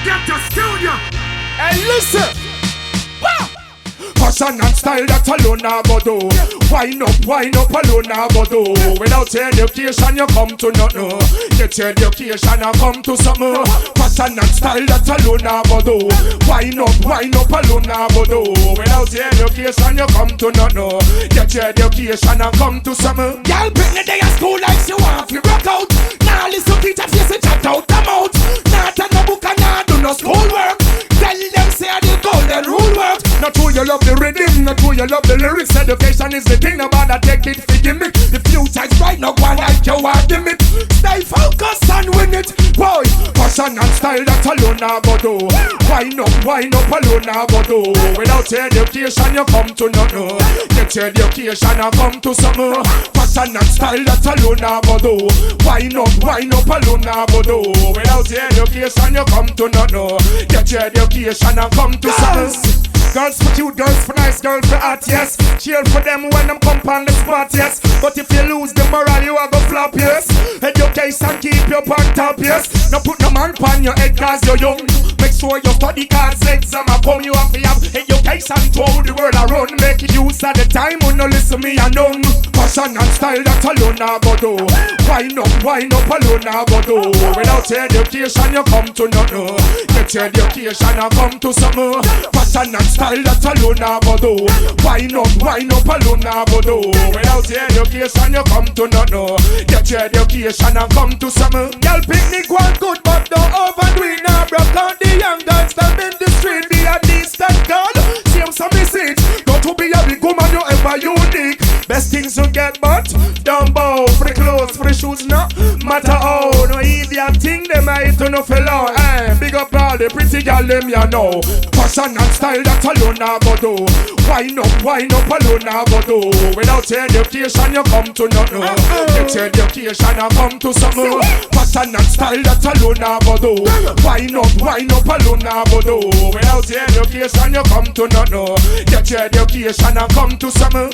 Get the studio. Hey, listen. Fashion and style that alone I go do. Wine up alone I go do. Without education you come to nothing. Get your education and come to something. Fashion and style that alone I go do. Wine up alone I go do. Without education you come to nothing. Get your education and come to something. Y'all bring the day at school like she want to rock out. Now listen to teacher face and chat out the mouth. Not on no book and not do no schoolwork. Tell them say the golden rule work. Not who you love the rhythm, not who you love the lyrics. Education is the thing about that take it for gimmick. The future is bright, no one like you are gimmick. Stay focused and win it, boy. Fashion and style that alone I go do. Wine up alone I go do. Without education you come to nothing. Get your education and come to something. Fashion and style that alone I go do. Wine up alone I go do. Without education you come to nothing. Get your education and come to something. Girls for cute, girls for nice, girls for hot, yes. Cheer for them when them come on the spot, yes. But if you lose the morale, you are go flop, yes. Education keep you on top, yes. Now put no man on your head cause you're young. Make sure you study cause exam a come. You have to have education to how the world around. Make use of the time when you listen me and none. Fashion and style that alone I go do. Wine up alone I go do. Without education you come to nothing. Get your education and come to something. Fashion and style that alone I go do. Wine up alone I go do. Without education you come to nothing. Get your education and come to something. Y'all picnic one good but don't overdo it. Now broke on the young guns that in the street. Be a decent girl, same some message. Got to be a big woman you ever unique. Best things you get but don't bow. For the clothes, for the shoes, no matter how. No idiot thing them I to no fellow. Big up all the pretty girl them you know. Fashion and style that alone I go do. Wine up alone I go do. Without education you come to nothing. Get your education and come to something. Fashion and style that alone I go do. Wine up alone I go do. Without education you come to nothing. Get your education and come to something.